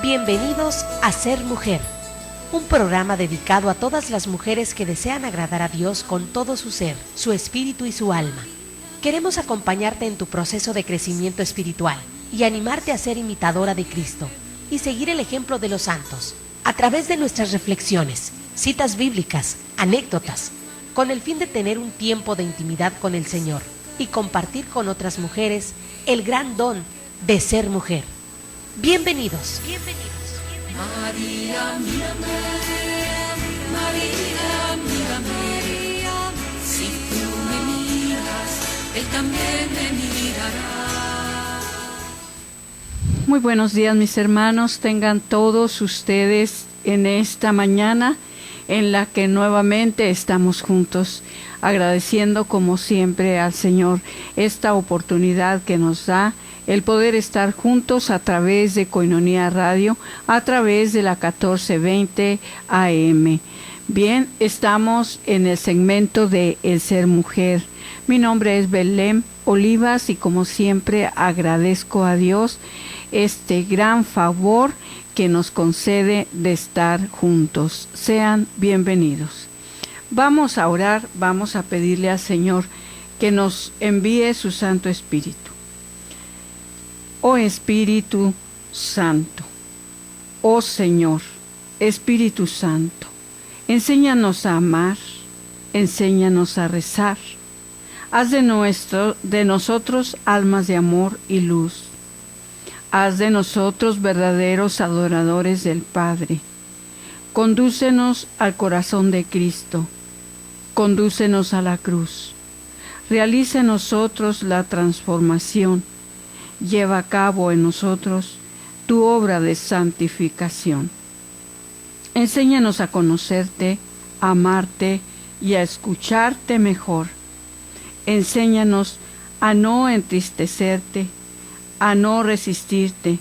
Bienvenidos a Ser Mujer, un programa dedicado a todas las mujeres que desean agradar a Dios con todo su ser, su espíritu y su alma. Queremos acompañarte en tu proceso de crecimiento espiritual y animarte a ser imitadora de Cristo y seguir el ejemplo de los santos a través de nuestras reflexiones, citas bíblicas, anécdotas, con el fin de tener un tiempo de intimidad con el Señor y compartir con otras mujeres el gran don de ser mujer. Bienvenidos. María, mírame, María, mírame, si tú me miras, Él también me mirará. Muy buenos días, mis hermanos, tengan todos ustedes en esta mañana en la que nuevamente estamos juntos, agradeciendo como siempre al Señor esta oportunidad que nos da el poder estar juntos a través de Koinonia Radio, a través de la 1420 AM. Bien, estamos en el segmento de El Ser Mujer. Mi nombre es Belén Olivas y como siempre agradezco a Dios este gran favor que nos concede de estar juntos. Sean bienvenidos. Vamos a orar, vamos a pedirle al Señor que nos envíe su Santo Espíritu. Oh Espíritu Santo, oh Señor, Espíritu Santo, enséñanos a amar, enséñanos a rezar. Haz de nosotros almas de amor y luz. Haz de nosotros verdaderos adoradores del Padre. Condúcenos al corazón de Cristo. Condúcenos a la cruz. Realiza en nosotros la transformación. Lleva a cabo en nosotros tu obra de santificación. Enséñanos a conocerte, a amarte y a escucharte mejor. Enséñanos a no entristecerte, a no resistirte.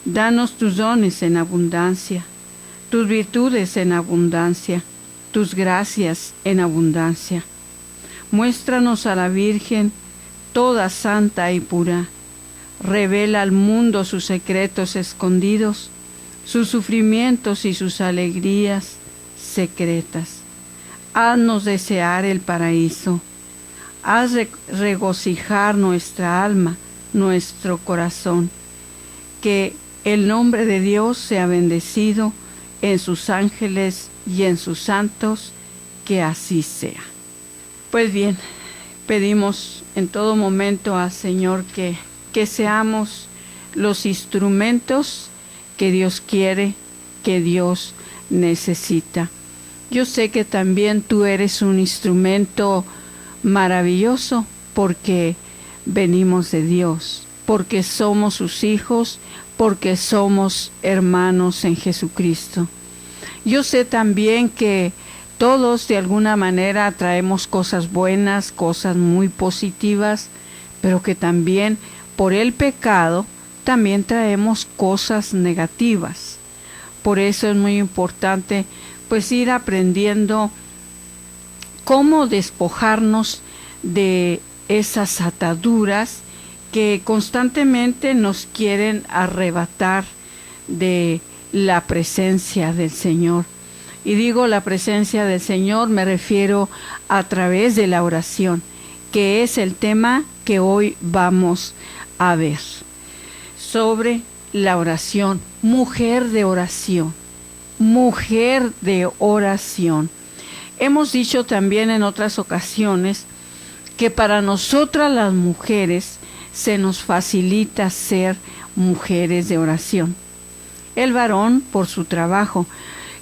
Danos tus dones en abundancia, tus virtudes en abundancia, tus gracias en abundancia. Muéstranos a la Virgen, toda santa y pura. Revela al mundo sus secretos escondidos, sus sufrimientos y sus alegrías secretas. Haznos desear el paraíso. Haz regocijar nuestra alma, nuestro corazón. Que el nombre de Dios sea bendecido en sus ángeles y en sus santos, que así sea. Pues bien, pedimos en todo momento al Señor que seamos los instrumentos que Dios quiere, que Dios necesita. Yo sé que también tú eres un instrumento maravilloso porque venimos de Dios, porque somos sus hijos, porque somos hermanos en Jesucristo. Yo sé también que todos de alguna manera traemos cosas buenas, cosas muy positivas, pero que también por el pecado también traemos cosas negativas. Por eso es muy importante pues ir aprendiendo cómo despojarnos de esas ataduras que constantemente nos quieren arrebatar de la presencia del Señor. Y digo la presencia del Señor, me refiero a través de la oración, que es el tema que hoy vamos a ver. Sobre la oración, mujer de oración, mujer de oración. Hemos dicho también en otras ocasiones que para nosotras las mujeres se nos facilita ser mujeres de oración. El varón por su trabajo.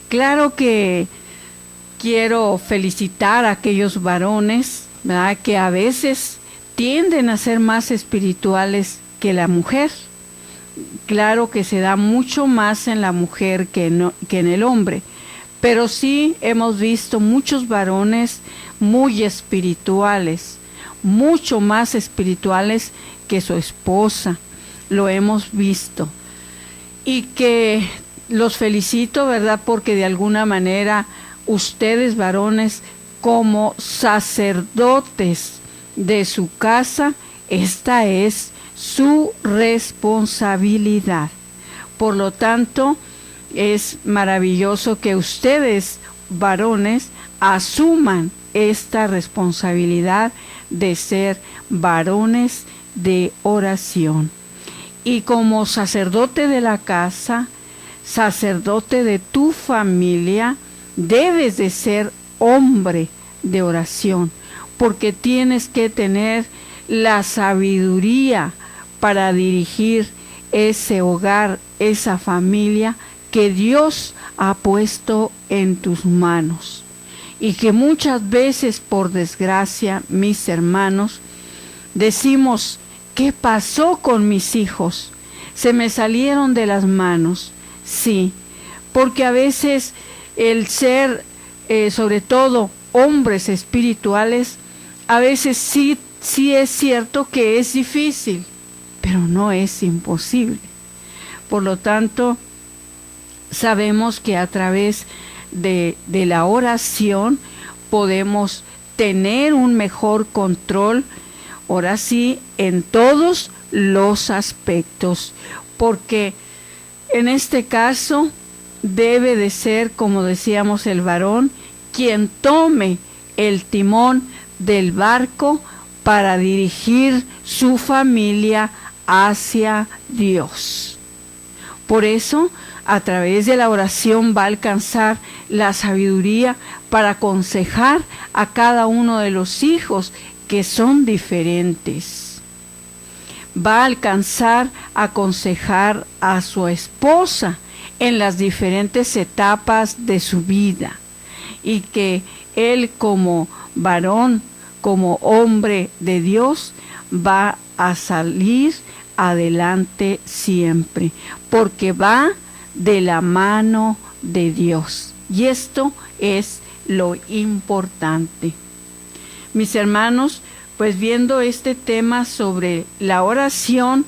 Claro que quiero felicitar a aquellos varones, ¿verdad?, que a veces tienden a ser más espirituales que la mujer. Claro que se da mucho más en la mujer que en el hombre, pero sí hemos visto muchos varones muy espirituales, mucho más espirituales que su esposa, lo hemos visto. Y que los felicito, ¿verdad?, porque de alguna manera ustedes varones como sacerdotes de su casa, esta es su responsabilidad. Por lo tanto, es maravilloso que ustedes, varones, asuman esta responsabilidad de ser varones de oración. Y como sacerdote de la casa, sacerdote de tu familia, debes de ser hombre de oración, porque tienes que tener la sabiduría para dirigir ese hogar, esa familia que Dios ha puesto en tus manos. Y que muchas veces, por desgracia, mis hermanos, decimos, ¿qué pasó con mis hijos? Se me salieron de las manos. Sí, porque a veces el ser, sobre todo hombres espirituales, a veces sí es cierto que es difícil, pero no es imposible. Por lo tanto, sabemos que a través de la oración podemos tener un mejor control, ahora sí, en todos los aspectos, porque en este caso debe de ser, como decíamos, el varón quien tome el timón del barco para dirigir su familia hacia Dios. Por eso, a través de la oración va a alcanzar la sabiduría para aconsejar a cada uno de los hijos que son diferentes. Va a alcanzar a aconsejar a su esposa en las diferentes etapas de su vida, y que él, como varón, como hombre de Dios, va a salir adelante siempre, porque va de la mano de Dios. Y esto es lo importante. Mis hermanos, pues viendo este tema sobre la oración,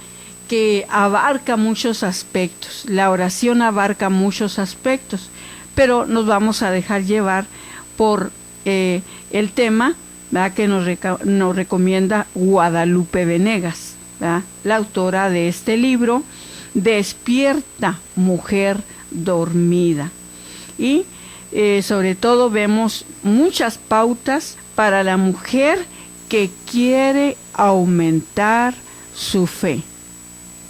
que abarca muchos aspectos, la oración abarca muchos aspectos, pero nos vamos a dejar llevar por el tema, ¿verdad?, que nos recomienda Guadalupe Venegas, ¿verdad?, la autora de este libro, Despierta, mujer dormida. Y sobre todo vemos muchas pautas para la mujer que quiere aumentar su fe.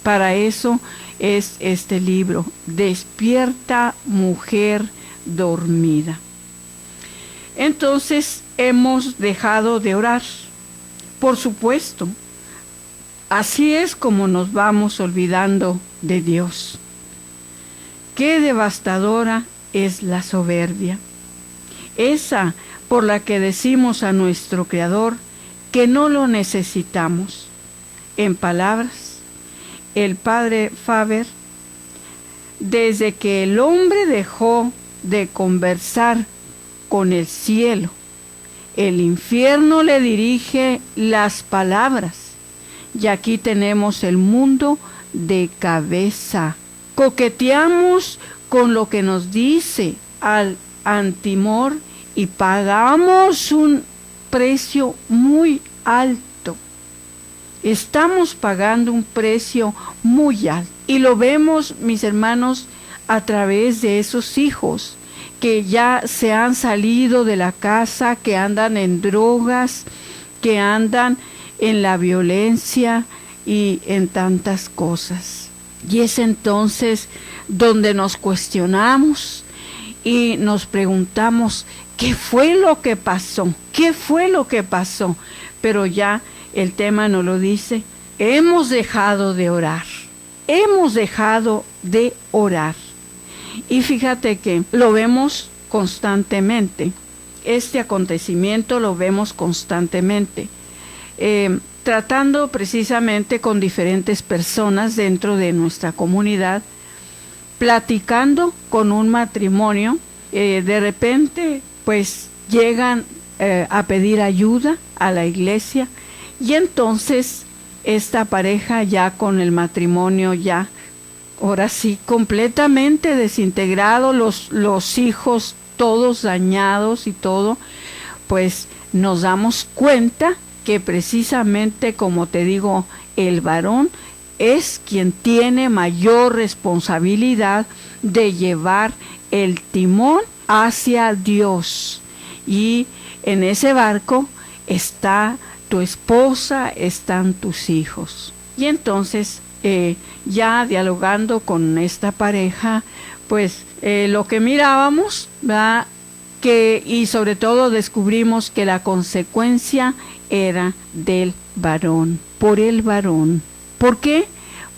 Para eso es este libro, Despierta, mujer dormida. Entonces hemos dejado de orar, por supuesto. Así es como nos vamos olvidando de Dios. Qué devastadora es la soberbia, esa por la que decimos a nuestro Creador que no lo necesitamos. En palabras, el padre Faber, desde que el hombre dejó de conversar con el cielo, el infierno le dirige las palabras, y aquí tenemos el mundo de cabeza. Coqueteamos con lo que nos dice al antimor y pagamos un precio muy alto. Estamos pagando un precio muy alto. Y lo vemos, mis hermanos, a través de esos hijos que ya se han salido de la casa, que andan en drogas, que andan en la violencia y en tantas cosas. Y es entonces donde nos cuestionamos y nos preguntamos, ¿qué fue lo que pasó? ¿Qué fue lo que pasó? Pero ya el tema nos lo dice, hemos dejado de orar. Hemos dejado de orar. Y fíjate que lo vemos constantemente. Este acontecimiento lo vemos constantemente. Tratando precisamente con diferentes personas dentro de nuestra comunidad, platicando con un matrimonio, de repente pues llegan a pedir ayuda a la iglesia, y entonces esta pareja ya con el matrimonio ya, ahora sí, completamente desintegrado, los hijos todos dañados y todo, pues nos damos cuenta que precisamente, como te digo, el varón es quien tiene mayor responsabilidad de llevar el timón hacia Dios. Y en ese barco está tu esposa, están tus hijos. Y entonces, ya dialogando con esta pareja, pues lo que mirábamos, ¿verdad? Y sobre todo descubrimos que la consecuencia era del varón, por el varón. ¿Por qué?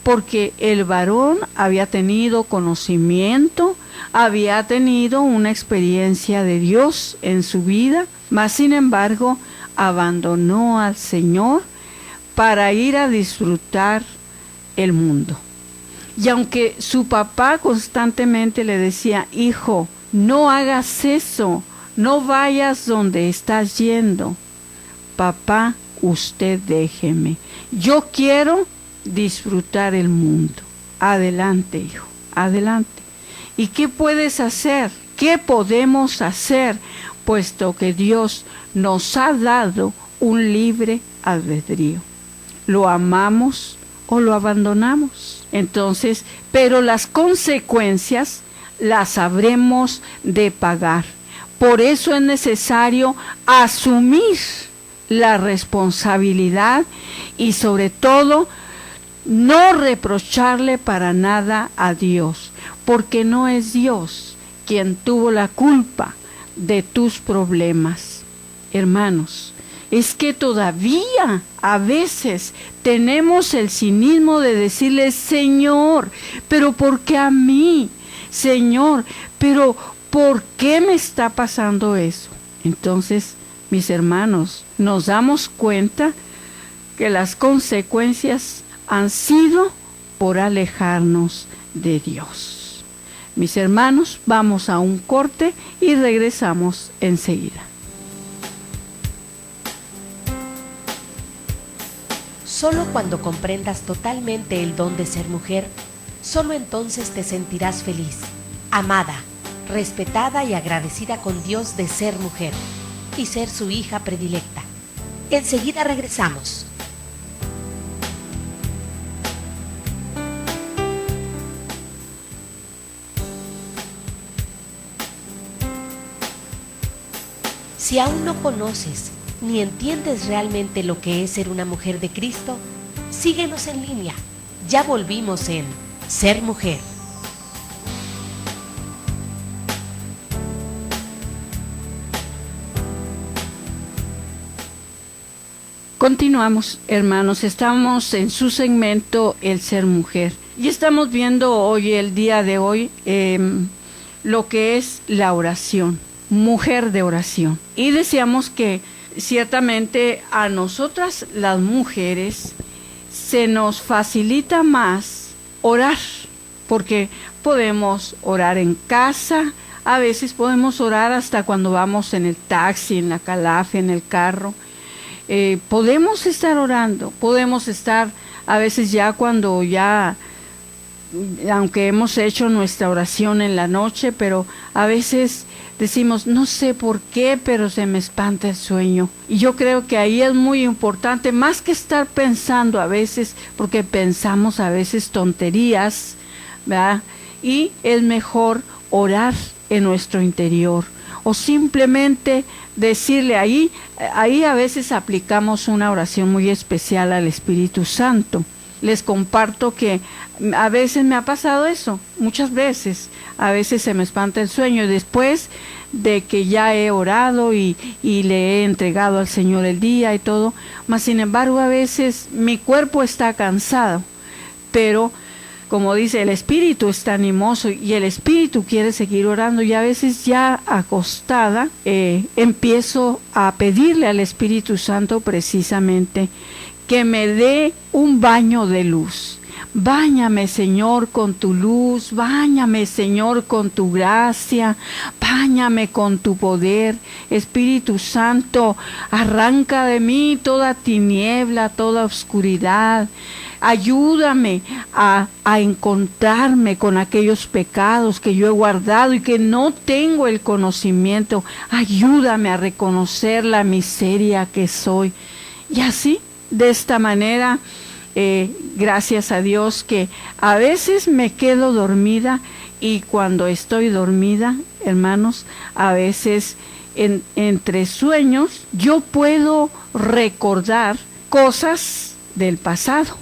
Porque el varón había tenido conocimiento, había tenido una experiencia de Dios en su vida, mas sin embargo abandonó al Señor para ir a disfrutar el mundo. Y aunque su papá constantemente le decía: hijo, no hagas eso, no vayas donde estás yendo. Papá, usted déjeme. Yo quiero disfrutar el mundo. Adelante, hijo, adelante. ¿Y qué puedes hacer? ¿Qué podemos hacer? Puesto que Dios nos ha dado un libre albedrío. ¿Lo amamos o lo abandonamos? Entonces, pero las consecuencias las habremos de pagar. Por eso es necesario asumir la responsabilidad y sobre todo no reprocharle para nada a Dios, porque no es Dios quien tuvo la culpa de tus problemas. Hermanos, es que todavía a veces tenemos el cinismo de decirle: Señor, pero ¿por qué a mí? Señor, pero ¿por qué me está pasando eso? Entonces, mis hermanos, nos damos cuenta que las consecuencias han sido por alejarnos de Dios. Mis hermanos, vamos a un corte y regresamos enseguida. Solo cuando comprendas totalmente el don de ser mujer, solo entonces te sentirás feliz, amada, respetada y agradecida con Dios de ser mujer y ser su hija predilecta. Enseguida regresamos. Si aún no conoces ni entiendes realmente lo que es ser una mujer de Cristo, síguenos en línea. Ya volvimos en Ser Mujer. Continuamos, hermanos, estamos en su segmento El Ser Mujer y estamos viendo hoy, el día de hoy, lo que es la oración, mujer de oración. Y decíamos que ciertamente a nosotras las mujeres se nos facilita más orar, porque podemos orar en casa, a veces podemos orar hasta cuando vamos en el taxi, en la calafia, en el carro. Podemos estar orando, podemos estar a veces ya cuando ya, aunque hemos hecho nuestra oración en la noche, pero a veces decimos: no sé por qué, pero se me espanta el sueño. Y yo creo que ahí es muy importante, más que estar pensando a veces, porque pensamos a veces tonterías, ¿verdad? Y es mejor orar en nuestro interior, o simplemente decirle ahí a veces aplicamos una oración muy especial al Espíritu Santo. Les comparto que a veces me ha pasado eso, muchas veces. A veces se me espanta el sueño y después de que ya he orado y le he entregado al Señor el día y todo, mas sin embargo a veces mi cuerpo está cansado, pero como dice, el espíritu está animoso y el espíritu quiere seguir orando, y a veces ya acostada empiezo a pedirle al Espíritu Santo precisamente que me dé un baño de luz. Báñame, Señor, con tu luz, báñame, Señor, con tu gracia, báñame con tu poder. Espíritu Santo, arranca de mí toda tiniebla, toda oscuridad. Ayúdame a encontrarme con aquellos pecados que yo he guardado y que no tengo el conocimiento. Ayúdame a reconocer la miseria que soy. Y así, de esta manera, gracias a Dios que a veces me quedo dormida, y cuando estoy dormida, hermanos, a veces entre sueños yo puedo recordar cosas del pasado.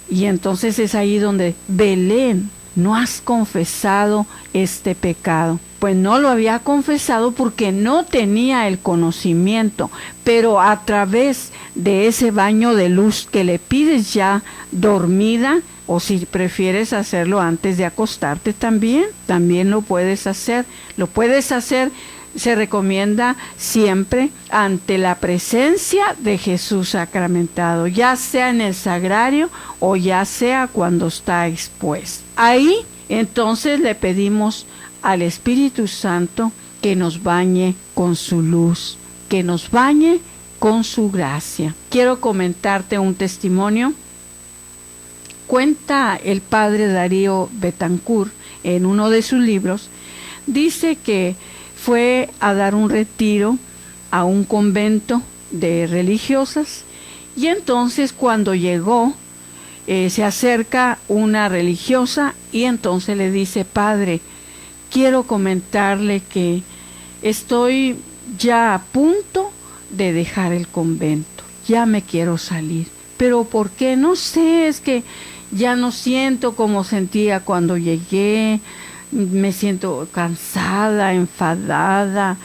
Y entonces es ahí donde: Belén, no has confesado este pecado. Pues no lo había confesado porque no tenía el conocimiento, pero a través de ese baño de luz que le pides ya dormida, o si prefieres hacerlo antes de acostarte también lo puedes hacer. Lo puedes hacer, se recomienda siempre ante la presencia de Jesús sacramentado, ya sea en el sagrario o ya sea cuando está expuesto. Ahí entonces le pedimos al Espíritu Santo que nos bañe con su luz, que nos bañe con su gracia. Quiero comentarte un testimonio. Cuenta el padre Darío Betancourt en uno de sus libros. Dice que fue a dar un retiro a un convento de religiosas, y entonces cuando llegó se acerca una religiosa y entonces le dice: Padre, quiero comentarle que estoy ya a punto de dejar el convento, ya me quiero salir. ¿Pero por qué? No sé, es que ya no siento como sentía cuando llegué, me siento cansada, enfadada,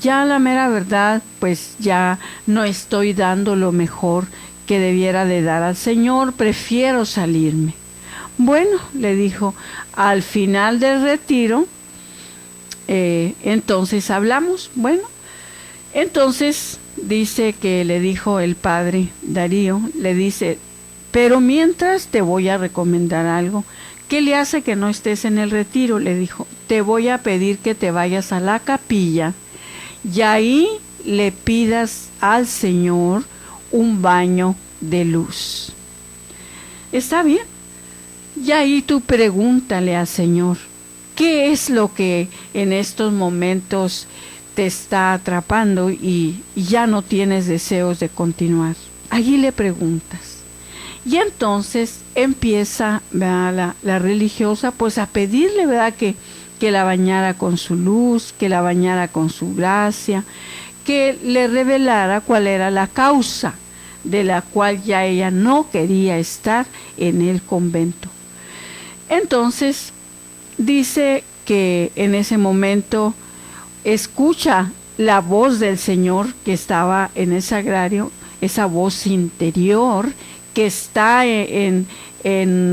ya la mera verdad, pues ya no estoy dando lo mejor que debiera de dar al Señor, prefiero salirme. Bueno, le dijo, al final del retiro, entonces hablamos. Bueno, entonces dice que le dijo el padre Darío, le dice: pero mientras te voy a recomendar algo. ¿Qué le hace que no estés en el retiro? Le dijo: te voy a pedir que te vayas a la capilla y ahí le pidas al Señor un baño de luz. ¿Está bien? Y ahí tú pregúntale al Señor: ¿qué es lo que en estos momentos te está atrapando y ya no tienes deseos de continuar? Allí le preguntas. Y entonces empieza, ¿verdad?, la religiosa pues a pedirle, ¿verdad?, que la bañara con su luz, que la bañara con su gracia, que le revelara cuál era la causa de la cual ya ella no quería estar en el convento. Entonces dice que en ese momento escucha la voz del Señor que estaba en el sagrario, esa voz interior que está en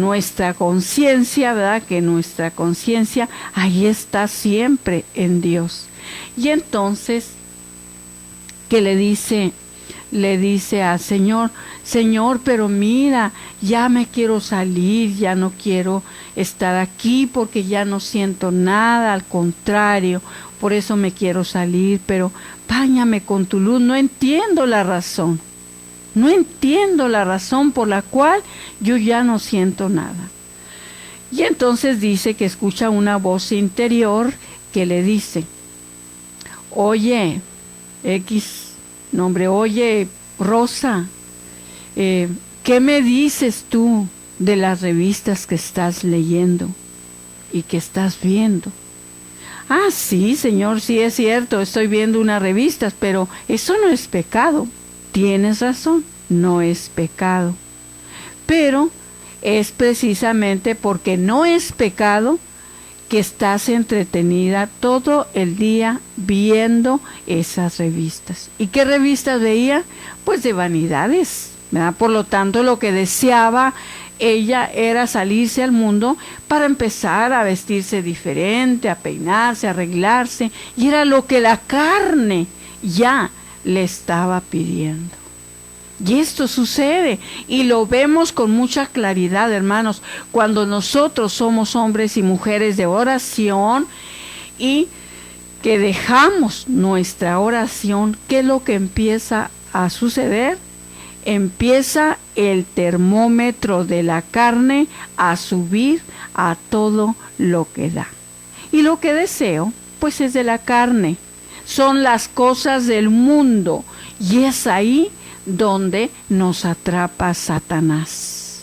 nuestra conciencia, ¿verdad? Que nuestra conciencia ahí está siempre en Dios. Y entonces que le dice al Señor: Señor, pero mira, ya me quiero salir, ya no quiero estar aquí porque ya no siento nada, al contrario, por eso me quiero salir, pero báñame con tu luz. No entiendo la razón. No entiendo la razón por la cual yo ya no siento nada. Y entonces dice que escucha una voz interior que le dice: oye, oye, Rosa, ¿qué me dices tú de las revistas que estás leyendo y que estás viendo? Ah, sí, Señor, sí es cierto, estoy viendo unas revistas, pero eso no es pecado. Tienes razón, no es pecado. Pero es precisamente porque no es pecado que estás entretenida todo el día viendo esas revistas. ¿Y qué revistas veía? Pues de vanidades, ¿verdad? Por lo tanto, lo que deseaba ella era salirse al mundo para empezar a vestirse diferente, a peinarse, a arreglarse, y era lo que la carne ya le estaba pidiendo. Y esto sucede y lo vemos con mucha claridad, hermanos, cuando nosotros somos hombres y mujeres de oración y que dejamos nuestra oración. ¿Qué es lo que empieza a suceder? Empieza el termómetro de la carne a subir a todo lo que da. Y lo que deseo, pues es de la carne. Son las cosas del mundo. Y es ahí donde nos atrapa Satanás.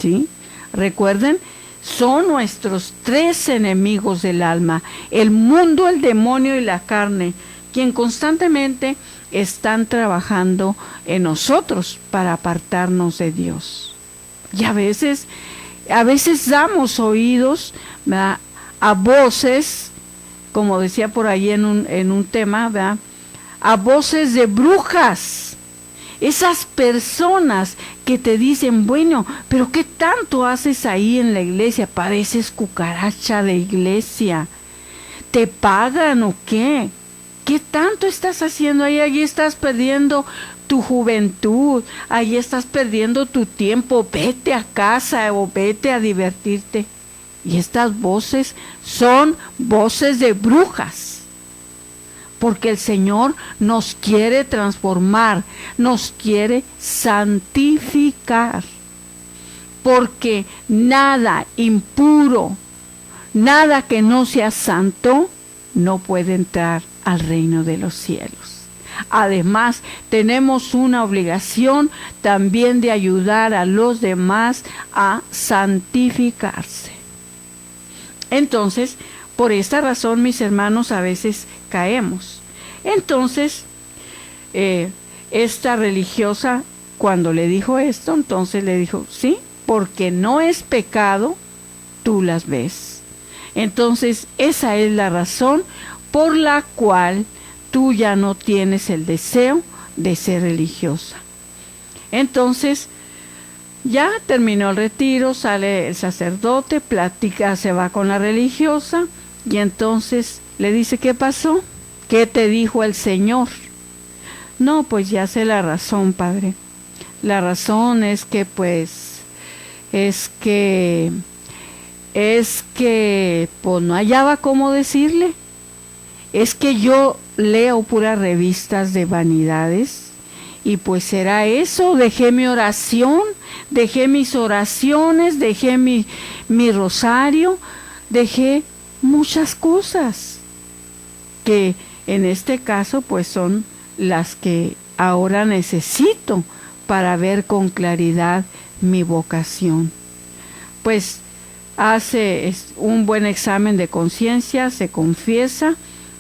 ¿sí? Recuerden, son nuestros 3 enemigos del alma: el mundo, el demonio y la carne, quien constantemente están trabajando en nosotros para apartarnos de Dios. Y a veces damos oídos, ¿verdad?, a voces, como decía por ahí en un tema, ¿verdad?, a voces de brujas. Esas personas que te dicen, bueno, pero ¿qué tanto haces ahí en la iglesia? Pareces cucaracha de iglesia. ¿Te pagan o qué? ¿Qué tanto estás haciendo ahí? Allí estás perdiendo tu juventud, ahí estás perdiendo tu tiempo. Vete a casa o vete a divertirte. Y estas voces son voces de brujas. Porque el Señor nos quiere transformar, nos quiere santificar. Porque nada impuro, nada que no sea santo, no puede entrar al reino de los cielos. Además, tenemos una obligación también de ayudar a los demás a santificarse. Entonces, por esta razón, mis hermanos, a veces caemos. Entonces, esta religiosa, cuando le dijo esto, entonces le dijo, sí, porque no es pecado, tú las ves. Entonces, esa es la razón por la cual tú ya no tienes el deseo de ser religiosa. Entonces, ya terminó el retiro, sale el sacerdote, platica, se va con la religiosa, y entonces le dice, ¿qué pasó? ¿Qué te dijo el Señor? No, pues ya sé la razón, padre. La razón es que, pues no hallaba cómo decirle. Es que yo leo puras revistas de vanidades, y pues era eso. Dejé mi oración, dejé mis oraciones, dejé mi rosario, dejé muchas cosas que en este caso pues son las que ahora necesito para ver con claridad mi vocación. Pues hace un buen examen de conciencia, se confiesa,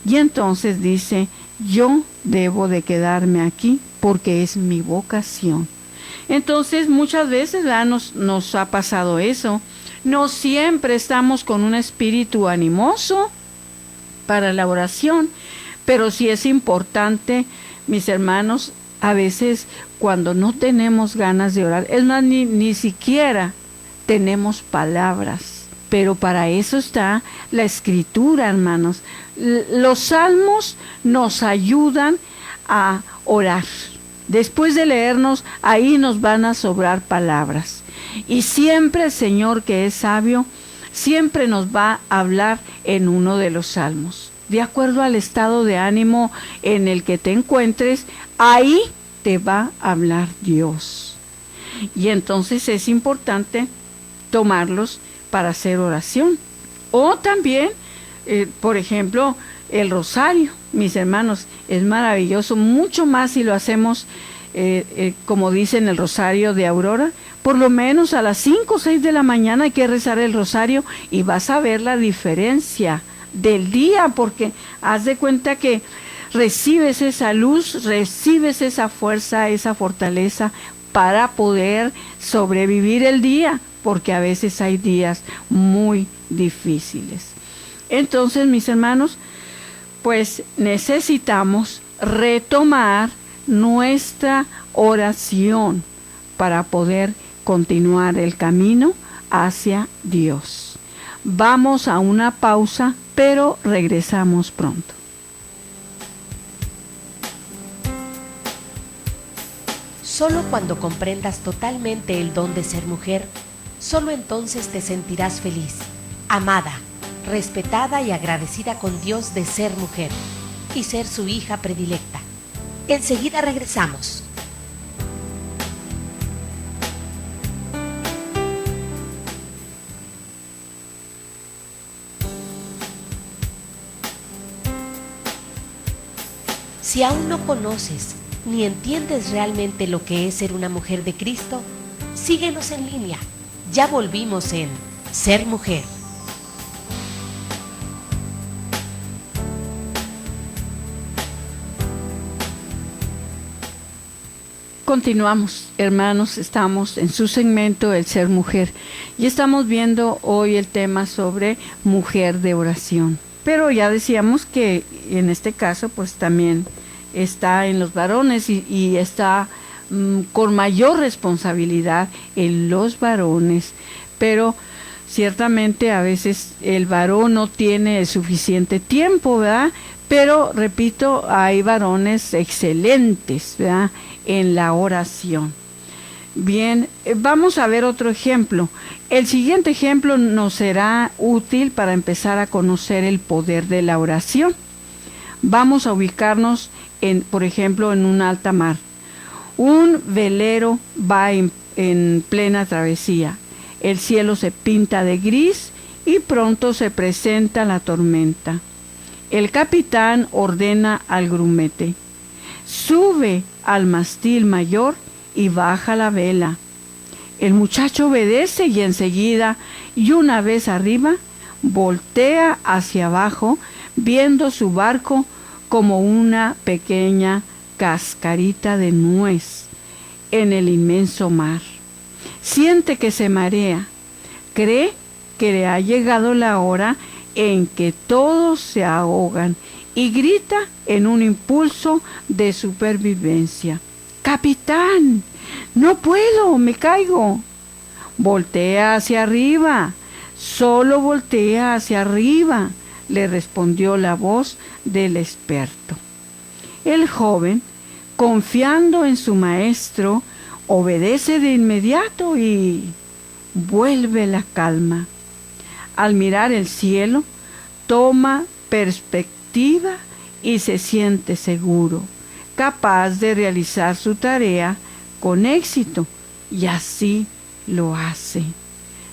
y entonces dice, yo debo de quedarme aquí porque es mi vocación. Entonces muchas veces nos ha pasado eso. No siempre estamos con un espíritu animoso para la oración, pero sí es importante, mis hermanos, a veces cuando no tenemos ganas de orar, es más, ni siquiera tenemos palabras, pero para eso está la escritura, hermanos. Los salmos nos ayudan a orar. Después de leernos, ahí nos van a sobrar palabras. Y siempre el Señor, que es sabio, siempre nos va a hablar en uno de los salmos. De acuerdo al estado de ánimo en el que te encuentres, ahí te va a hablar Dios. Y entonces es importante tomarlos para hacer oración. O también, por ejemplo, el rosario, mis hermanos, es maravilloso, mucho más si lo hacemos, como dice en el rosario de Aurora, por lo menos a las 5 o 6 de la mañana hay que rezar el rosario, y vas a ver la diferencia del día, porque haz de cuenta que recibes esa luz, recibes esa fuerza, esa fortaleza para poder sobrevivir el día, porque a veces hay días muy difíciles. Entonces, mis hermanos, pues necesitamos retomar nuestra oración para poder continuar el camino hacia Dios. Vamos a una pausa, pero regresamos pronto. Solo cuando comprendas totalmente el don de ser mujer, solo entonces te sentirás feliz, amada, respetada y agradecida con Dios de ser mujer y ser su hija predilecta. Enseguida regresamos. Si aún no conoces ni entiendes realmente lo que es ser una mujer de Cristo, síguenos en línea Ya volvimos en Ser Mujer. Continuamos, hermanos, estamos en su segmento El Ser Mujer y estamos viendo hoy el tema sobre mujer de oración. Pero ya decíamos que en este caso pues también está en los varones y está con mayor responsabilidad en los varones, pero ciertamente a veces el varón no tiene suficiente tiempo, ¿verdad? Pero repito, hay varones excelentes, ¿verdad?, en la oración. Bien, vamos a ver otro ejemplo. El siguiente ejemplo nos será útil para empezar a conocer el poder de la oración. Vamos a ubicarnos, por ejemplo, en un alta mar. Un velero va en plena travesía. El cielo se pinta de gris y pronto se presenta la tormenta. El capitán ordena al grumete: sube al mástil mayor y baja la vela. El muchacho obedece y enseguida, y una vez arriba, voltea hacia abajo, viendo su barco como una pequeña cascarita de nuez en el inmenso mar. Siente que se marea, cree que le ha llegado la hora en que todos se ahogan y grita en un impulso de supervivencia: ¡Capitán! ¡No puedo! ¡Me caigo! Voltea hacia arriba, solo voltea hacia arriba, le respondió la voz del experto. El joven, confiando en su maestro, obedece de inmediato y vuelve la calma. Al mirar el cielo, toma perspectiva y se siente seguro, capaz de realizar su tarea con éxito, y así lo hace.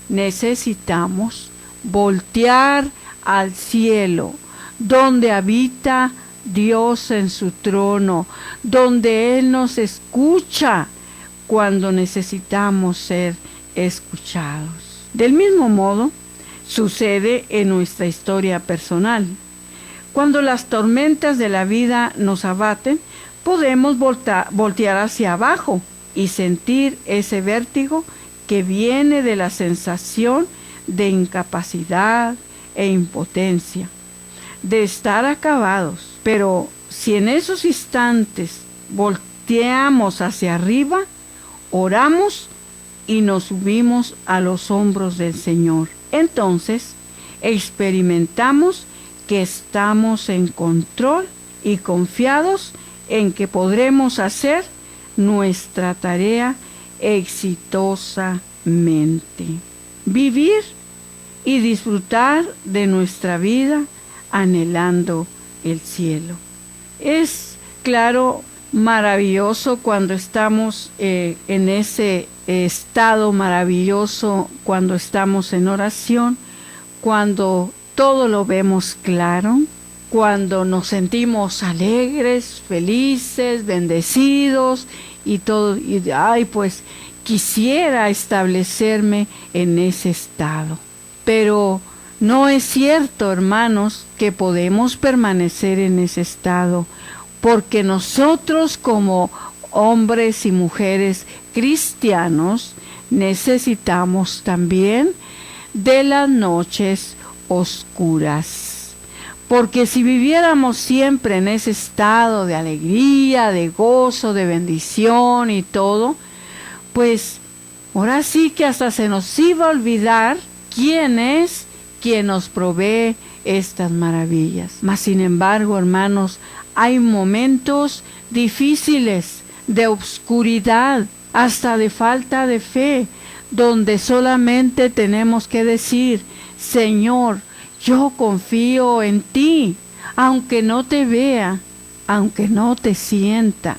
Necesitamos voltear al cielo, donde habita Dios en su trono, donde Él nos escucha cuando necesitamos ser escuchados. Del mismo modo, sucede en nuestra historia personal. Cuando las tormentas de la vida nos abaten, podemos voltear hacia abajo y sentir ese vértigo que viene de la sensación de incapacidad e impotencia, de estar acabados. Pero si en esos instantes volteamos hacia arriba, oramos y nos subimos a los hombros del Señor, entonces experimentamos que estamos en control y confiados en que podremos hacer nuestra tarea exitosamente. Vivir y disfrutar de nuestra vida anhelando el cielo. Es, claro, maravilloso cuando estamos en ese estado maravilloso, cuando estamos en oración, cuando todo lo vemos claro, cuando nos sentimos alegres, felices, bendecidos y todo, y pues quisiera establecerme en ese estado. Pero no es cierto, hermanos, que podemos permanecer en ese estado, porque nosotros como hombres y mujeres cristianos necesitamos también de las noches oscuras. Porque si viviéramos siempre en ese estado de alegría, de gozo, de bendición y todo, pues ahora sí que hasta se nos iba a olvidar quién es quien nos provee estas maravillas. Mas sin embargo, hermanos, hay momentos difíciles, de obscuridad, hasta de falta de fe, donde solamente tenemos que decir: Señor, yo confío en ti, aunque no te vea, aunque no te sienta,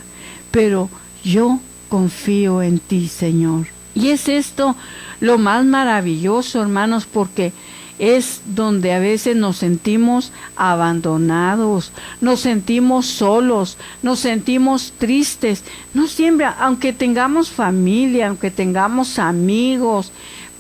pero yo confío en ti, Señor. Y es esto lo más maravilloso, hermanos, porque es donde a veces nos sentimos abandonados, nos sentimos solos, nos sentimos tristes. No siempre, aunque tengamos familia, aunque tengamos amigos,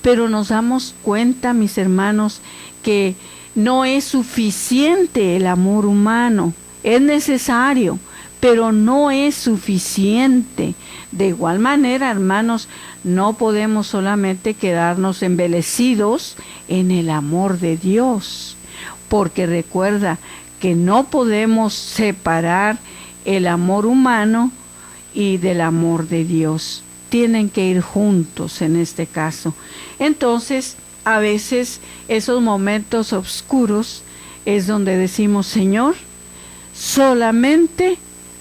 pero nos damos cuenta, mis hermanos, que no es suficiente el amor humano. Es necesario, pero no es suficiente. De igual manera, hermanos, no podemos solamente quedarnos embelecidos en el amor de Dios, porque recuerda que no podemos separar el amor humano y del amor de Dios. Tienen que ir juntos en este caso. Entonces, a veces esos momentos oscuros es donde decimos, Señor, solamente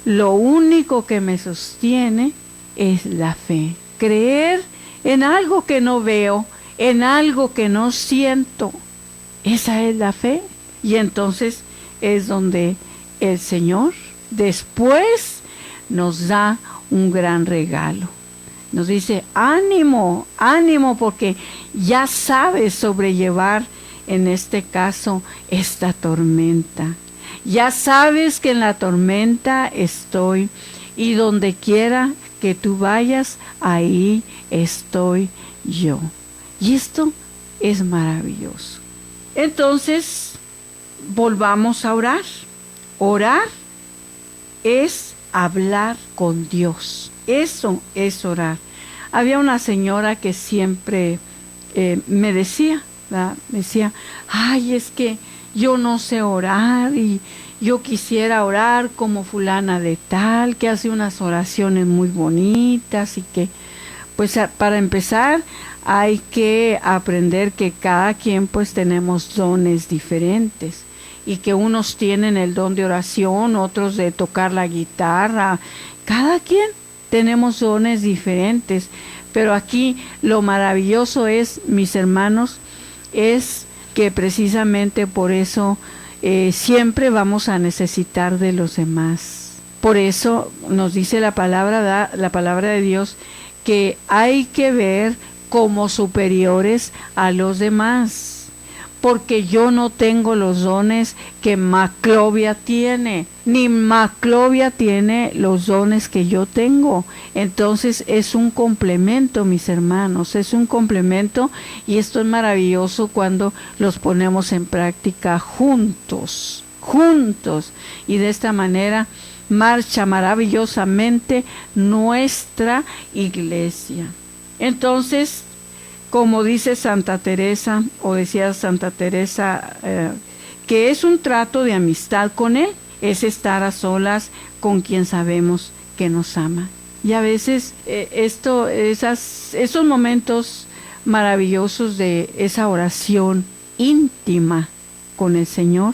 lo único que me sostiene es la fe. Creer en algo que no veo, en algo que no siento. Esa es la fe. Y entonces es donde el Señor después nos da un gran regalo. Nos dice, ánimo, ánimo, porque ya sabes sobrellevar, en este caso, esta tormenta. Ya sabes que en la tormenta estoy, y donde quiera que tú vayas, ahí estoy yo. Y esto es maravilloso. Entonces, volvamos a orar. Orar es hablar con Dios. Eso es orar. Había una señora que siempre me decía, ¿verdad? Decía, ay, es que yo no sé orar y yo quisiera orar como fulana de tal, que hace unas oraciones muy bonitas y que, pues para empezar, hay que aprender que cada quien pues tenemos dones diferentes y que unos tienen el don de oración, otros de tocar la guitarra, cada quien tenemos dones diferentes, pero aquí lo maravilloso es, mis hermanos, es que precisamente por eso siempre vamos a necesitar de los demás. Por eso nos dice la palabra de Dios que hay que ver como superiores a los demás, porque yo no tengo los dones que Maclovia tiene, ni Maclovia tiene los dones que yo tengo. Entonces es un complemento, mis hermanos, es un complemento, y esto es maravilloso cuando los ponemos en práctica juntos, y de esta manera marcha maravillosamente nuestra iglesia. Entonces, como dice Santa Teresa, o decía Santa Teresa, que es un trato de amistad con Él, es estar a solas con quien sabemos que nos ama. Y a veces esos momentos maravillosos de esa oración íntima con el Señor,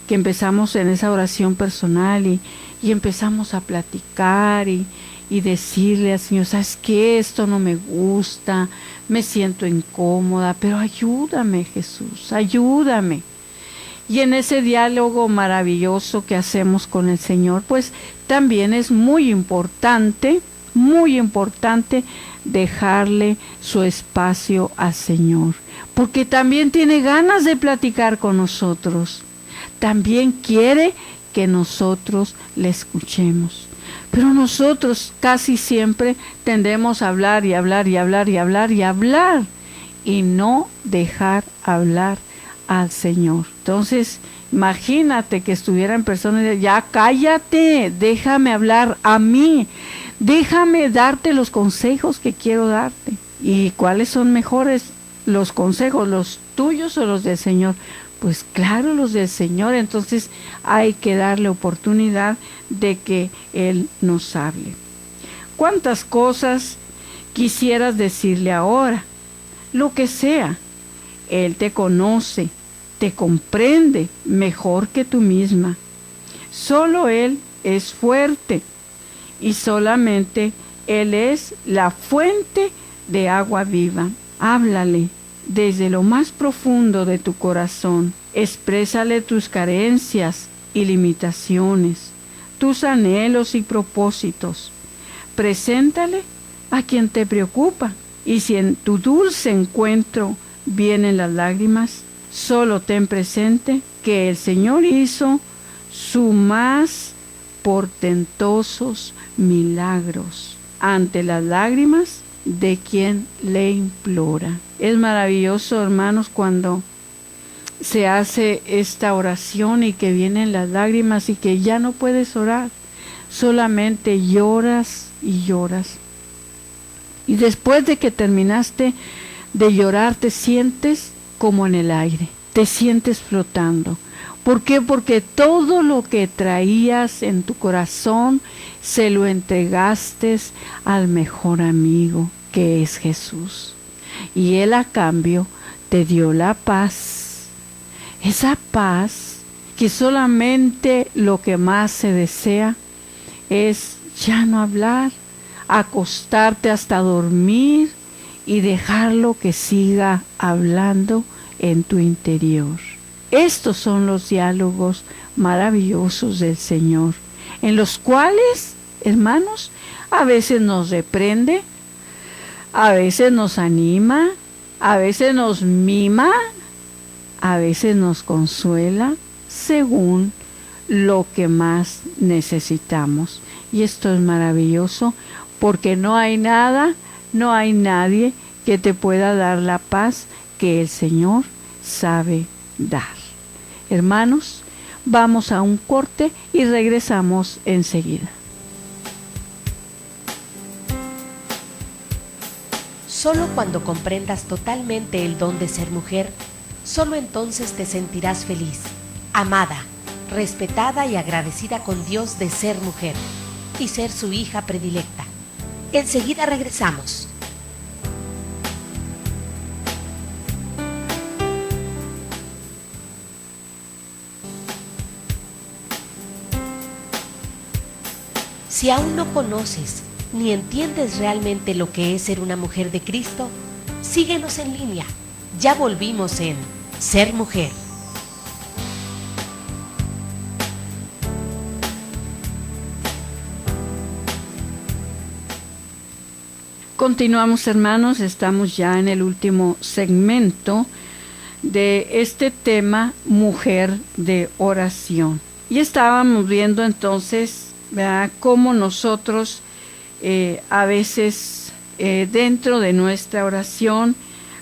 que empezamos en esa oración personal y empezamos a platicar y decirle al Señor, ¿sabes qué? Esto no me gusta, me siento incómoda, pero ayúdame, Jesús, ayúdame. Y en ese diálogo maravilloso que hacemos con el Señor, pues también es muy importante dejarle su espacio al Señor, porque también tiene ganas de platicar con nosotros, también quiere que nosotros le escuchemos. Pero nosotros casi siempre tendemos a hablar y hablar y hablar y hablar y hablar y no dejar hablar al Señor. Entonces, imagínate que estuvieran personas y ya cállate, déjame hablar a mí, déjame darte los consejos que quiero darte. ¿Y cuáles son mejores los consejos, los tuyos o los del Señor? Pues claro, los del Señor. Entonces hay que darle oportunidad de que Él nos hable. ¿Cuántas cosas quisieras decirle ahora? Lo que sea. Él te conoce, te comprende mejor que tú misma. Solo Él es fuerte y solamente Él es la fuente de agua viva. Háblale desde lo más profundo de tu corazón. Exprésale tus carencias y limitaciones, tus anhelos y propósitos. Preséntale a quien te preocupa, y si en tu dulce encuentro vienen las lágrimas, Solo ten presente que el Señor hizo sus más portentosos milagros ante las lágrimas de quien le implora. Es maravilloso, hermanos, cuando se hace esta oración y que vienen las lágrimas y que ya no puedes orar, solamente lloras y lloras. Y después de que terminaste de llorar, te sientes como en el aire, te sientes flotando. ¿Por qué? Porque todo lo que traías en tu corazón se lo entregaste al mejor amigo, que es Jesús. Y Él a cambio te dio la paz. Esa paz que solamente lo que más se desea es ya no hablar, acostarte hasta dormir y dejarlo que siga hablando en tu interior. Estos son los diálogos maravillosos del Señor, en los cuales, hermanos, a veces nos reprende, a veces nos anima, a veces nos mima, a veces nos consuela, según lo que más necesitamos. Y esto es maravilloso, porque no hay nada, no hay nadie que te pueda dar la paz que el Señor sabe dar. Hermanos, vamos a un corte y regresamos enseguida. Solo cuando comprendas totalmente el don de ser mujer, solo entonces te sentirás feliz, amada, respetada y agradecida con Dios de ser mujer y ser su hija predilecta. Enseguida regresamos. Si aún no conoces ni entiendes realmente lo que es ser una mujer de Cristo, síguenos en línea. Ya volvimos en Ser Mujer. Continuamos, hermanos, estamos ya en el último segmento de este tema, mujer de oración. Y estábamos viendo entonces, ¿verdad?, cómo nosotros a veces dentro de nuestra oración,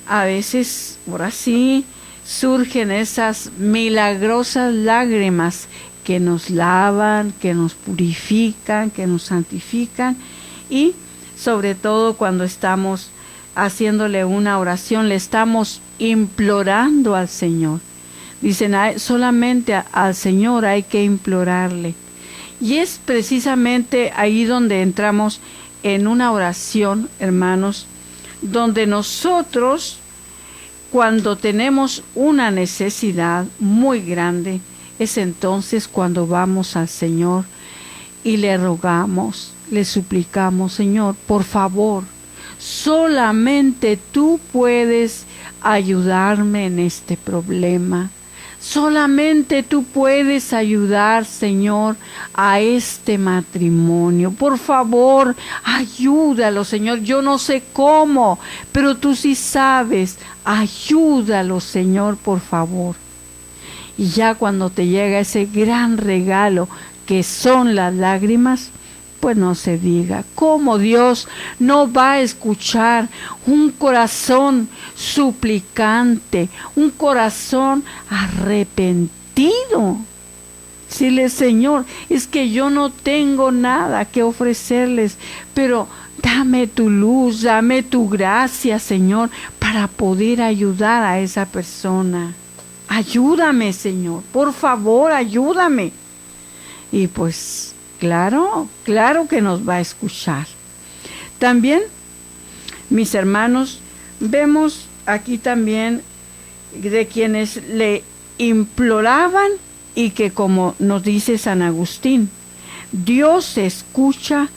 a veces, ahora sí, surgen esas milagrosas lágrimas que nos lavan, que nos purifican, que nos santifican, y sobre todo cuando estamos haciéndole una oración, le estamos implorando al Señor. Dicen, solamente al Señor hay que implorarle. Y es precisamente ahí donde entramos en una oración, hermanos, donde nosotros, cuando tenemos una necesidad muy grande, es entonces cuando vamos al Señor y le rogamos, le suplicamos, Señor, por favor, solamente tú puedes ayudarme en este problema. Solamente tú puedes ayudar, Señor, a este matrimonio. Por favor, ayúdalo, Señor. Yo no sé cómo, pero tú sí sabes. Ayúdalo, Señor, por favor. Y ya cuando te llega ese gran regalo que son las lágrimas, pues no se diga. ¿Cómo Dios no va a escuchar un corazón suplicante, un corazón arrepentido? Dile, Señor, es que yo no tengo nada que ofrecerles, pero dame tu luz, dame tu gracia, Señor, para poder ayudar a esa persona. Ayúdame, Señor, por favor, ayúdame. Y pues claro que nos va a escuchar. También, mis hermanos, vemos aquí también de quienes le imploraban y que, como nos dice San Agustín, Dios escucha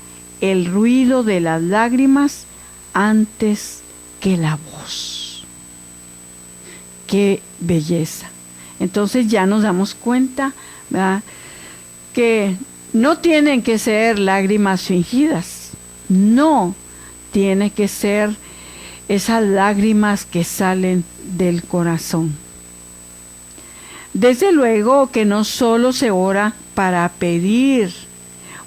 el ruido de las lágrimas antes que la voz. ¡Qué belleza! Entonces ya nos damos cuenta, ¿verdad?, que no tienen que ser lágrimas fingidas, no, tiene que ser esas lágrimas que salen del corazón. Desde luego que no solo se ora para pedir,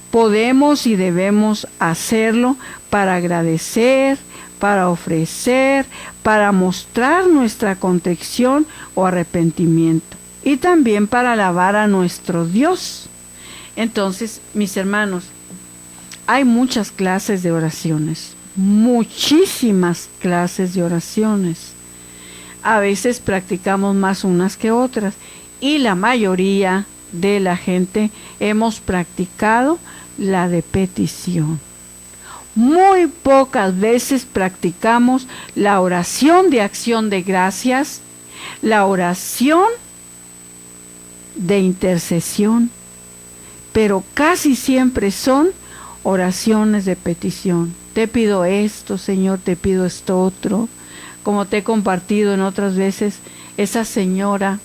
podemos y debemos hacerlo para agradecer, para ofrecer, para mostrar nuestra contrición o arrepentimiento, y también para alabar a nuestro Dios. Entonces, mis hermanos, hay muchas clases de oraciones, muchísimas clases de oraciones. A veces practicamos más unas que otras, y la mayoría de la gente hemos practicado la de petición. Muy pocas veces practicamos la oración de acción de gracias, la oración de intercesión, pero casi siempre son oraciones de petición. Te pido esto, Señor, te pido esto otro. Como te he compartido en otras veces, esa señora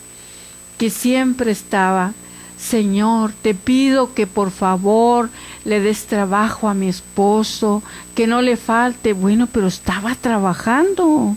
que siempre estaba: Señor, te pido que por favor le des trabajo a mi esposo, que no le falte. Bueno, pero estaba trabajando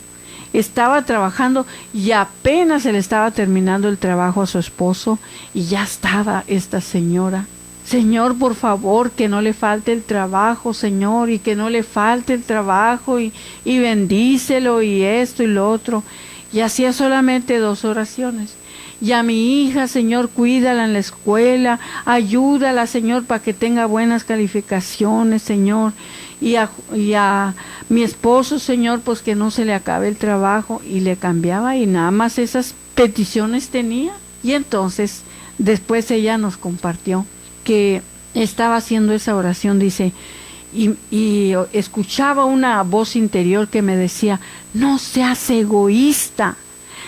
y apenas se le estaba terminando el trabajo a su esposo y ya estaba esta señora: Señor, por favor, que no le falte el trabajo, Señor, y que no le falte el trabajo, y bendícelo, y esto y lo otro. Y hacía solamente 2 oraciones. Y a mi hija, Señor, cuídala en la escuela, ayúdala, Señor, para que tenga buenas calificaciones, Señor. Y a mi esposo, Señor, pues que no se le acabe el trabajo. Y le cambiaba, y nada más esas peticiones tenía. Y entonces, después ella nos compartió que estaba haciendo esa oración, dice, y escuchaba una voz interior que me decía: no seas egoísta,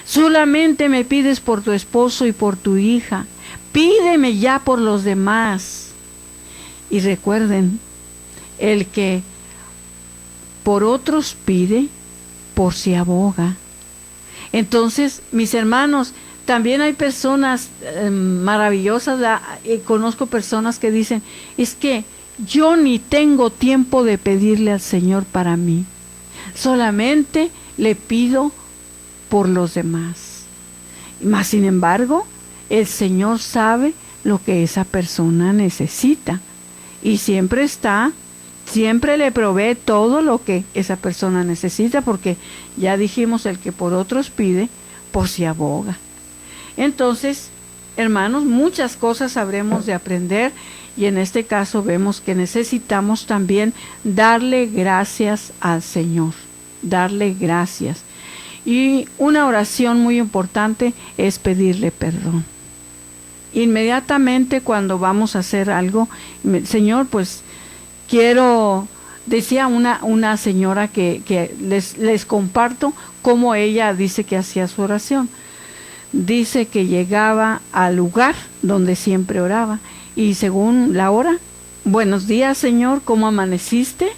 solamente me pides por tu esposo y por tu hija, pídeme ya por los demás. Y recuerden, el que por otros pide, por si aboga. Entonces, mis hermanos, también hay personas maravillosas, conozco personas que dicen: es que yo ni tengo tiempo de pedirle al Señor para mí, solamente le pido por los demás. Mas sin embargo, el Señor sabe lo que esa persona necesita, y siempre le provee todo lo que esa persona necesita, porque ya dijimos, el que por otros pide, por si aboga. Entonces, hermanos, muchas cosas habremos de aprender, y en este caso vemos que necesitamos también darle gracias al Señor, darle gracias. Y una oración muy importante es pedirle perdón. Inmediatamente cuando vamos a hacer algo, Señor, pues quiero, decía una señora que les comparto cómo ella dice que hacía su oración. Dice que llegaba al lugar donde siempre oraba, y según la hora: buenos días, Señor, ¿cómo amaneciste?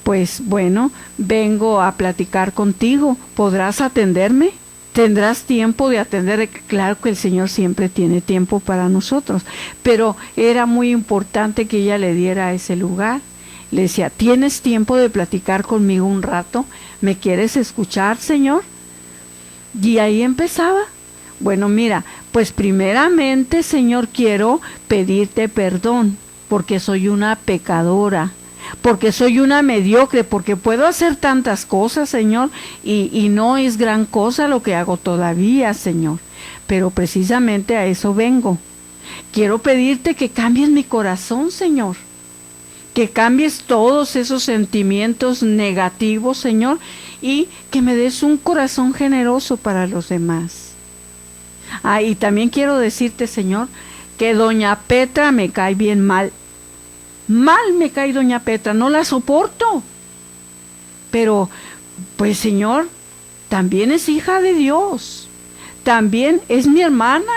Pues bueno, vengo a platicar contigo, ¿podrás atenderme? ¿Tendrás tiempo de atender? Claro que el Señor siempre tiene tiempo para nosotros, pero era muy importante que ella le diera ese lugar. Le decía: ¿tienes tiempo de platicar conmigo un rato? ¿Me quieres escuchar, Señor? Y ahí empezaba: bueno, mira, pues primeramente, Señor, quiero pedirte perdón, porque soy una pecadora, porque soy una mediocre, porque puedo hacer tantas cosas, Señor, y no es gran cosa lo que hago todavía, Señor, pero precisamente a eso vengo. Quiero pedirte que cambies mi corazón, Señor, que cambies todos esos sentimientos negativos, Señor, y que me des un corazón generoso para los demás. Y también quiero decirte, Señor, que doña Petra me cae bien mal. Mal me cae doña Petra, no la soporto. Pero, pues, Señor, también es hija de Dios, también es mi hermana.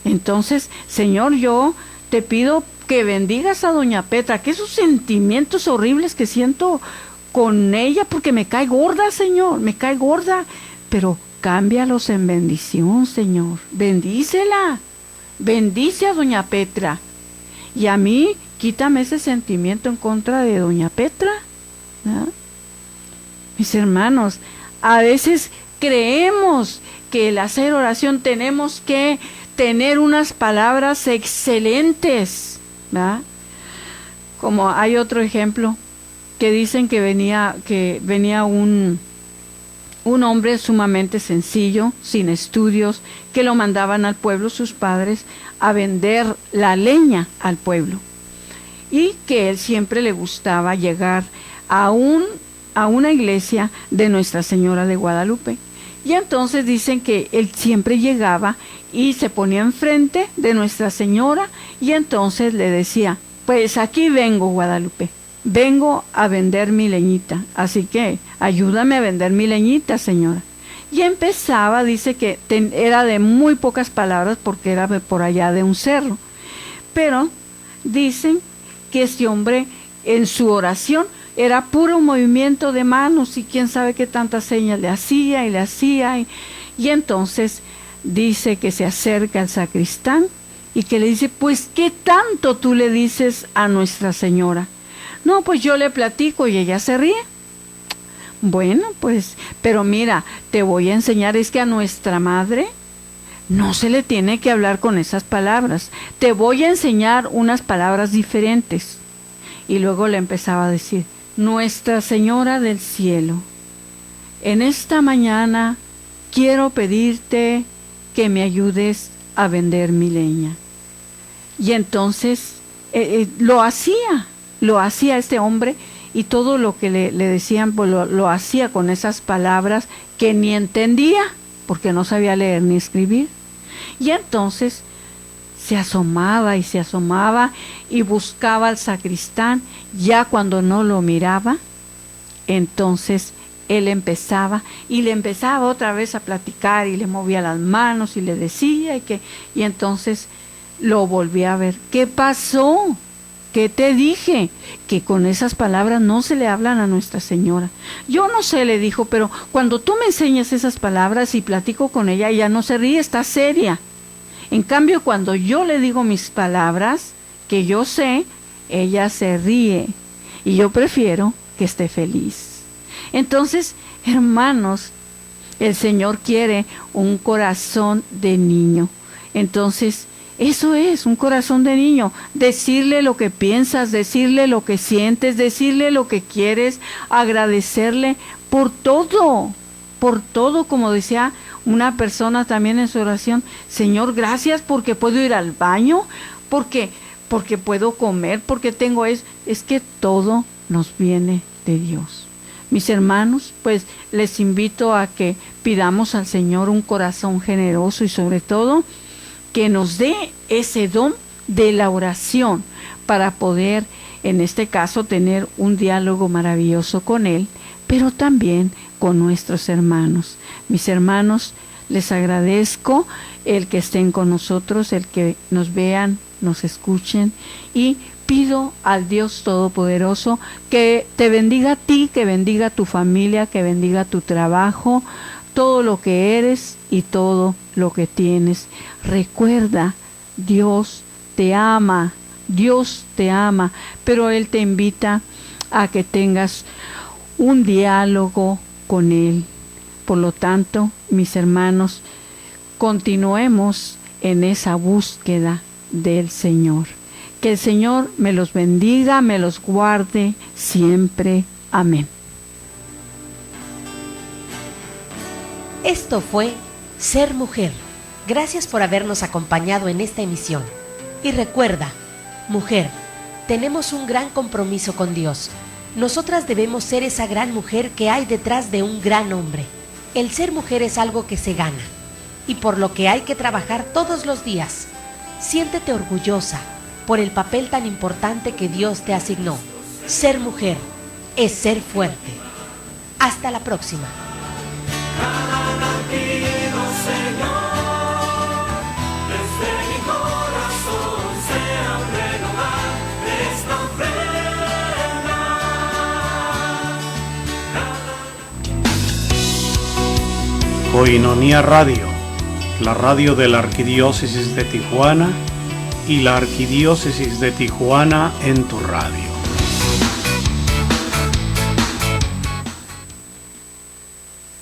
Entonces, Señor, yo te pido que bendigas a doña Petra, que esos sentimientos horribles que siento con ella, porque me cae gorda, Señor, me cae gorda, pero cámbialos en bendición, Señor. Bendícela, bendice a doña Petra, y a mí quítame ese sentimiento en contra de doña Petra, ¿no? Mis hermanos, a veces creemos que el hacer oración tenemos que tener unas palabras excelentes, ¿verdad? Como hay otro ejemplo que dicen que venía un hombre sumamente sencillo, sin estudios, que lo mandaban al pueblo sus padres a vender la leña al pueblo, y que él siempre le gustaba llegar a una iglesia de Nuestra Señora de Guadalupe. Y entonces dicen que él siempre llegaba y se ponía enfrente de Nuestra Señora, y entonces le decía: pues aquí vengo, Guadalupe, vengo a vender mi leñita, así que ayúdame a vender mi leñita, señora. Y empezaba, dice que era de muy pocas palabras porque era por allá de un cerro, pero dicen que este hombre en su oración era puro movimiento de manos y quién sabe qué tantas señas le hacía y entonces dice que se acerca al sacristán y que le dice: pues ¿qué tanto tú le dices a Nuestra Señora? No, pues yo le platico, y ella se ríe. Bueno, pues, pero mira, te voy a enseñar, es que a nuestra madre no se le tiene que hablar con esas palabras. Te voy a enseñar unas palabras diferentes. Y luego le empezaba a decir: Nuestra Señora del Cielo, en esta mañana quiero pedirte que me ayudes a vender mi leña. Y entonces lo hacía este hombre, y todo lo que le decían pues lo hacía con esas palabras que ni entendía porque no sabía leer ni escribir. Y entonces se asomaba y buscaba al sacristán. Ya cuando no lo miraba, entonces él empezaba otra vez a platicar y le movía las manos y le decía y entonces lo volví a ver. ¿Qué pasó? ¿Qué te dije? Que con esas palabras no se le hablan a Nuestra Señora. Yo no sé, le dijo, pero cuando tú me enseñas esas palabras y platico con ella, ella no se ríe, está seria. En cambio, cuando yo le digo mis palabras, que yo sé, ella se ríe. Y yo prefiero que esté feliz. Entonces, hermanos, el Señor quiere un corazón de niño. Entonces, eso es un corazón de niño, decirle lo que piensas, decirle lo que sientes, decirle lo que quieres, agradecerle por todo, como decía una persona también en su oración: Señor, gracias porque puedo ir al baño, porque puedo comer, porque tengo es que todo nos viene de Dios. Mis hermanos, pues les invito a que pidamos al Señor un corazón generoso y sobre todo que nos dé ese don de la oración para poder, en este caso, tener un diálogo maravilloso con Él, pero también con nuestros hermanos. Mis hermanos, les agradezco el que estén con nosotros, el que nos vean, nos escuchen, y pido al Dios Todopoderoso que te bendiga a ti, que bendiga a tu familia, que bendiga tu trabajo, todo lo que eres y todo lo que tienes. Recuerda, Dios te ama, pero Él te invita a que tengas un diálogo con Él. Por lo tanto, mis hermanos, continuemos en esa búsqueda del Señor. Que el Señor me los bendiga, me los guarde siempre. Amén. Esto fue Ser Mujer. Gracias por habernos acompañado en esta emisión. Y recuerda, mujer, tenemos un gran compromiso con Dios. Nosotras debemos ser esa gran mujer que hay detrás de un gran hombre. El ser mujer es algo que se gana y por lo que hay que trabajar todos los días. Siéntete orgullosa por el papel tan importante que Dios te asignó. Ser mujer es ser fuerte. Hasta la próxima. Cada latido, Señor, desde mi corazón sea un renovar de esta ofrenda. Koinonia Radio, la radio de la Arquidiócesis de Tijuana y la Arquidiócesis de Tijuana en tu radio.